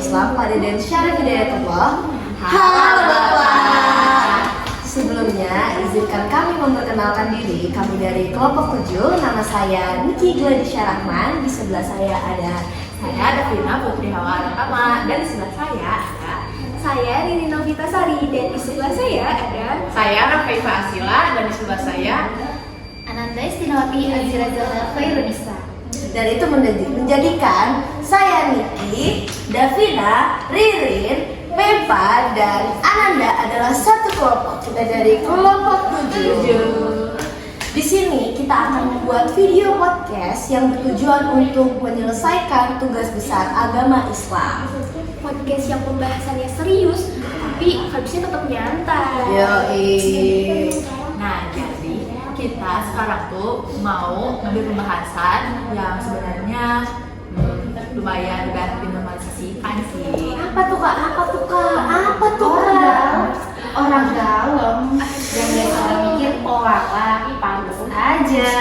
Islam Pak Deden Syarif Hidayatullah. Halo Bapak. Sebelumnya, izinkan kami memperkenalkan diri. Kami dari kelompok 7. Nama saya Niki Gladysha Rahman. Di sebelah saya ada Davina Putri Hawa Aratama, dan di sebelah saya ada saya Riri Novita Sari, dan di sebelah saya ada saya Rafaifa Asila, dan di sebelah saya Ananda Istinawati Azira Zahra Khairunisa. dan itu menjadikan saya Niki, Davina, Ririn, Pepa, dan Ananda adalah satu kelompok. Kita dari kelompok 7. Di sini kita akan membuat video podcast yang bertujuan untuk menyelesaikan tugas besar agama Islam. podcast yang pembahasannya serius, tapi habisnya tetap nyantai. Yoi. Nah, jadi kita sekarang tuh mau ngambil pembahasan yang sebenarnya lumayan udah dinormalisasikan sih. Apa tuh kak? Orang dalam yang biasa orang mikir lah, pantas aja.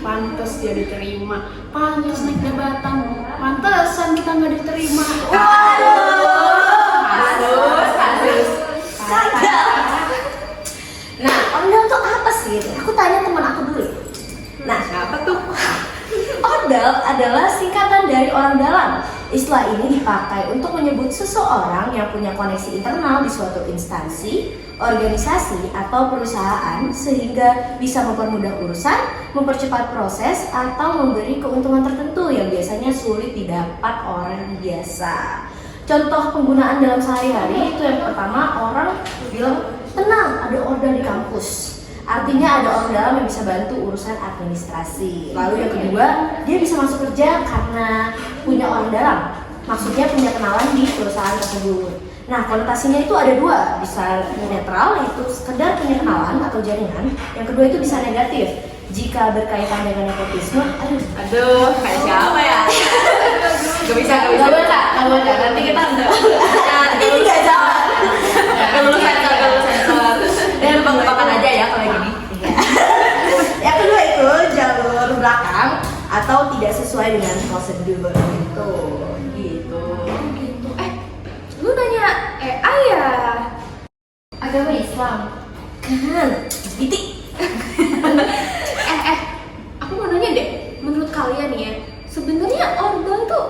Pantes dia diterima, pantes naik jabatan, pantesan kita nggak diterima. Kasus. Nah, ondel tuh apa sih? Aku tanya teman aku dulu. Nah, Apa tuh? ondel adalah singkatan dari orang dalam. Istilah ini dipakai untuk menyebut seseorang yang punya koneksi internal di suatu instansi, organisasi, atau perusahaan sehingga bisa mempermudah urusan, mempercepat proses, atau memberi keuntungan tertentu yang biasanya sulit didapat orang biasa. Contoh penggunaan dalam sehari-hari itu yang pertama, orang bilang, tenang, ada order di kampus. Artinya ada orang dalam yang bisa bantu urusan administrasi. Lalu yang kedua, dia bisa masuk kerja karena punya orang dalam. Maksudnya punya kenalan di perusahaan tersebut. Nah, konotasinya itu ada dua, bisa netral, yaitu sekedar punya kenalan atau jaringan. Yang kedua itu bisa negatif, jika berkaitan dengan nepotisme. Aduh, kayak siapa ya? Gak bisa. Gak boleh, nanti kita ini gak jalan. Kelulusan. Dan lupakan aja ya kalau gini. Yang kedua itu jalur belakang atau tidak sesuai dengan prosedur gitu. Lu nanya ayah. Agama Islam. Kan, titik. Aku mau nanya deh, menurut kalian nih ya, sebenarnya ordal tuh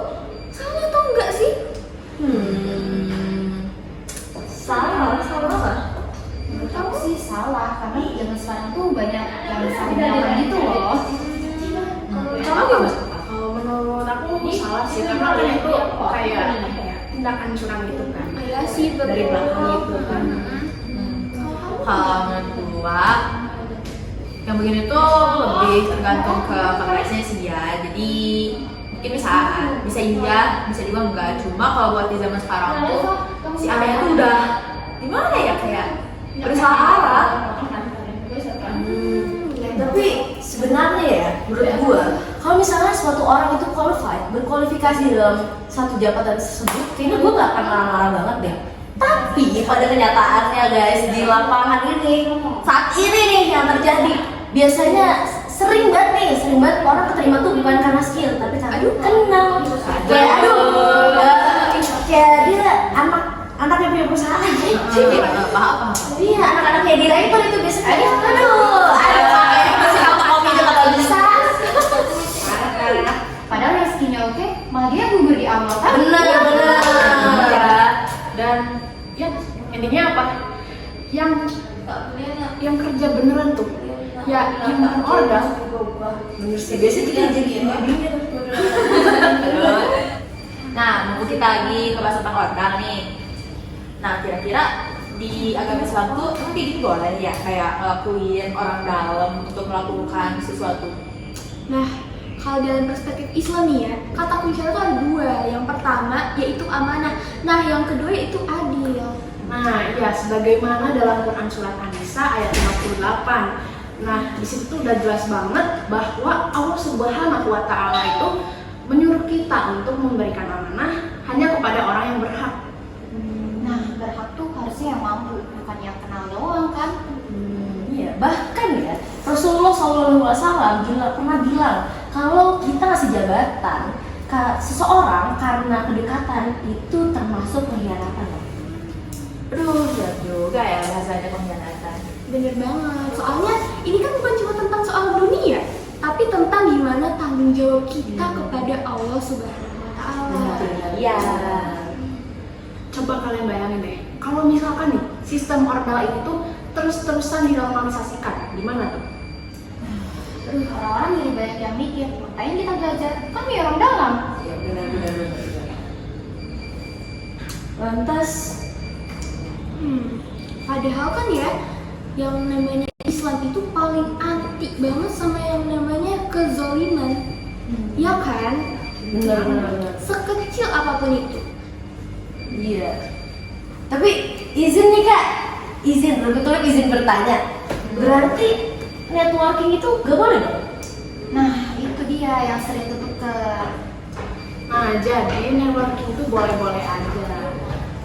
salah atau enggak sih? Salah apa? Menurut aku sih salah, karena zaman sekarang tuh banyak yang salah gitu loh. Kamu gimana? Kalau menurut aku salah sih, karena dia itu kayak tindakan curang gitu kan. Iya sih, betul. Dari belakang gitu kan. Kalau menurut gua, yang begini tuh lebih tergantung ke konteksnya sih ya. Jadi mungkin bisa iya, bisa juga enggak. Cuma kalau buat di zaman sekarang tuh si ayah tuh udah gimana ya, kayak berusaha arah. Tapi sebenarnya ya, menurut gua, kalau misalnya suatu orang itu berkualifikasi dalam satu jabatan tersebut, kayaknya gua nggak akan marah-marah banget deh. Tapi pada kenyataannya guys, di lapangan ini, saat ini nih yang terjadi, biasanya sering banget orang keterima tuh bukan karena skill, tapi karena kenal. Kayak dia anak yang punya perusahaan aja. Apa? Iya, anak-anak kayak direktur itu biasanya kasih tahu kopi juga gak bisa. Padahal rezekinya oke, malah dia gugur di awal kan? Bener. Dan ya intinya apa? Yang kerja beneran tuh, ya yang bukan ordal. Bener sih, biasanya kita jadi Nah, mumpung kita lagi ngebahas tentang ordal nih. Nah, kira-kira di agama Islam tuh kayak gitu boleh ya, kayak ngelakuin orang dalam untuk melakukan sesuatu. Nah, kalau dalam perspektif Islam nih ya, kata kuncinya tuh ada dua. Yang pertama yaitu amanah. Nah, yang kedua yaitu adil. Nah, ya sebagaimana dalam Quran surat An-Nisa ayat 58. Nah, di situ tuh udah jelas banget bahwa Allah Subhanahu wa taala itu menyuruh kita untuk memberikan amanah hanya kepada orang yang berhak. Nah, berhak tuh harusnya yang mampu, bukan yang kenal doang kan? Iya, bahkan ya Rasulullah SAW pernah bilang kalau kita ngasih jabatan seseorang karena kedekatan itu termasuk pengkhianatan loh. Aduh, berat juga ya bahasanya pengkhianatan. Bener banget. Soalnya ini kan bukan cuma tentang soal dunia, tapi tentang gimana tanggung jawab kita kepada Allah Subhanahu wa Ta'ala. Iya. Coba kalian bayangin deh, kalau misalkan nih sistem ordal ini tuh terus-terusan dinormalisasikan, gimana tuh? Aduh, orang-orang jadi banyak yang mikir, ngapain kita belajar? Kan ya orang dalam. Iya, benar. Lantas, Padahal kan ya, yang namanya Islam itu paling anti banget sama yang namanya kezoliman. Ya kan? benar. Sekecil apapun itu. Iya. Tapi izin nih Kak, kebetulan izin bertanya. Berarti networking itu gak boleh dong? Nah, itu dia yang sering ketuker. Nah, jadi networking itu boleh-boleh aja.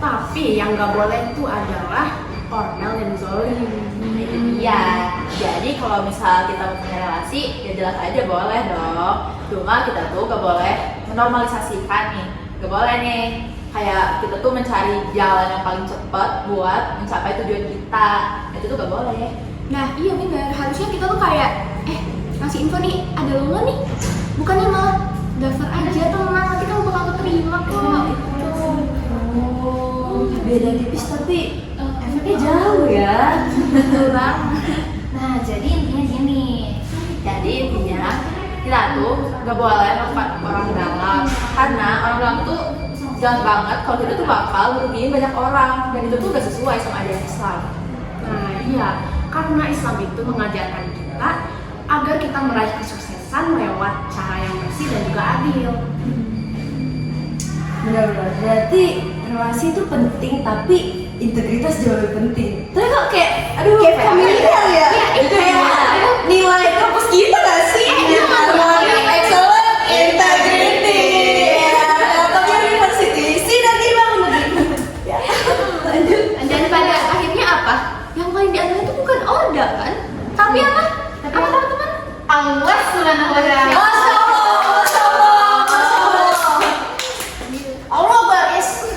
Tapi yang nggak boleh itu adalah ordal dan zolim. Iya, jadi kalau misal kita punya relasi, ya jelas aja boleh dong. Cuma kita tuh gak boleh menormalisasikan nih. Gak boleh nih, kayak kita tuh mencari jalan yang paling cepat buat mencapai tujuan kita. Itu tuh gak boleh. Nah iya benar, harusnya kita tuh kayak ngasih info nih, ada lowongan nih. Bukannya malah daftar aja teman, nanti kamu bakal keterima kok. Oh, beda tipis tapi efeknya jauh ya. Nah, jadi intinya gini. Jadi intinya kita tuh gak boleh manfaat orang dalam, karena orang dalam tuh jahat banget kalau kita tuh bakal merugiin banyak orang, dan itu tuh gak sesuai sama ajaran Islam. Nah, iya, karena Islam itu mengajarkan kita agar kita meraih kesuksesan lewat cara yang bersih dan juga adil. Benar-benar. Berarti relasi itu penting tapi integritas jauh lebih penting. Tapi kok kayak kayak familiar ya? Itu kayak nilai kampus kita gak sih? Harmony, excellent, integrity. Atau university. Sih nanti bang ya. Lanjut. Dan pada akhirnya apa? Yang paling dianggap itu bukan ordal kan? Tapi apa? Apa teman-teman? Allah Subhanahu wa Ta'ala. Allah baris.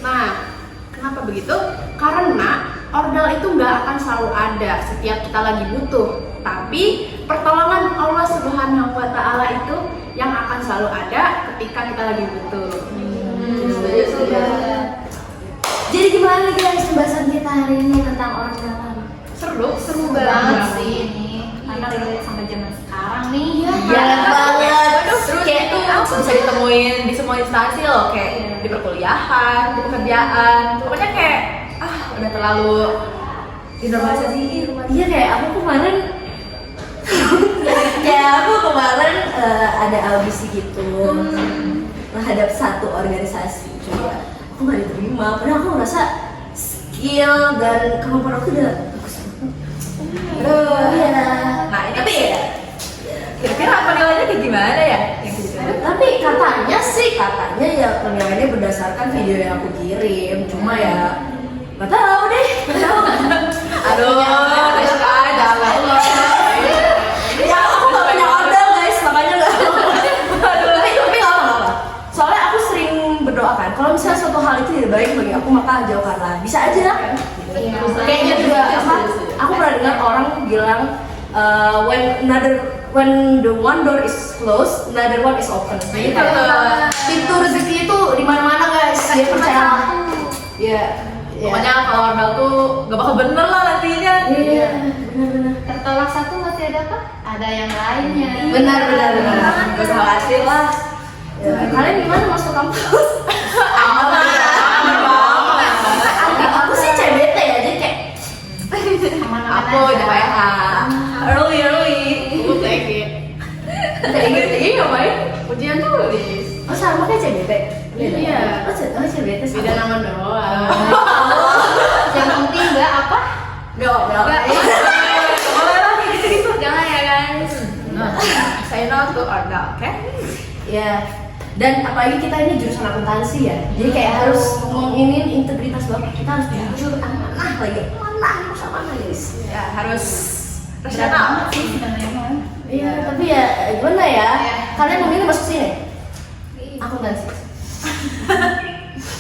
Nah, kenapa begitu? Karena ordal itu nggak akan selalu ada setiap kita lagi butuh. Tapi pertolongan Allah Subhanahu wa Ta'ala itu yang akan selalu ada ketika kita lagi butuh. Setuju. Jadi gimana nih guys pembahasan kita hari ini tentang orang dalam? Seru Banget sih ini. Karena relate sama zaman sekarang nih. Iya banget. Terus kayak itu bisa ditemuin di semua instansi loh, kayak di perkuliahan, di pekerjaan. Pokoknya kayak udah terlalu dinormalisasiin. Iya kayak aku kemarin ada audisi gitu terhadap satu organisasi. Cuma aku nggak diterima. Padahal aku ngerasa skill dan kemampuan aku udah bagus banget. Iya. Nah ini tapi ya, kira-kira apa nilainya kayak gimana ya? Yang gitu. Tapi katanya ya penilaiannya berdasarkan video yang aku kirim. Cuma ya nggak tahu deh. Aduh, besok aja lah. Ya aku nggak punya order guys, makanya nggak. Tapi nggak apa-apa. Soalnya aku sering berdoa kan, kalau misalnya suatu hal itu tidak baik bagi aku maka jauhkanlah. Bisa aja kan? Iya. Kayaknya juga apa? Aku pernah dengar orang bilang when the one door is closed, another one is open. Jadi kayak pintu rezeki itu di mana-mana guys. Dia percaya. Iya. Pokoknya kalau ordal tuh gak bakal bener lah nantinya. Iya, benar-benar. Tertolak satu masih ada apa? Ada yang lainnya. Benar. Gak usah khawatir lah. Ya, kalian gimana masuk kampus? Aman Aku sih CBT ya, jadi kayak Aku JPH. Early. Take it. Ini ngapain? Ujian tulis. oh sama kayak CBT? Iya. Oh CBT sama. Beda nama doang. Yang penting enggak apa? Gak. Boleh lah gitu. Jangan ya guys. Say no to ordal, oke? Ya. Dan apalagi kita ini jurusan akuntansi ya, jadi kayak harus ngomongin integritas banget. Kita harus jujur, amanah sama guys. Ya harus Berat rasional. banget sih sebenarnya. Iya, tapi ya gimana ya? Kalian memilih masuk sini? Akuntansi.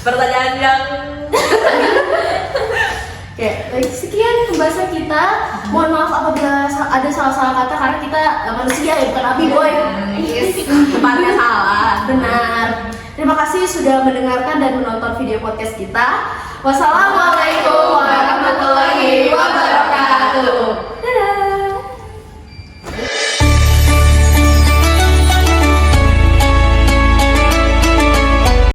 Pertanyaan yang Oke, baik, sekian pembahasan kita. Mohon maaf apabila ada salah-salah kata karena kita manusia ya, bukan nabi boy. tempatnya salah. Benar. Terima kasih sudah mendengarkan dan menonton video podcast kita. Wassalamualaikum warahmatullahi wabarakatuh.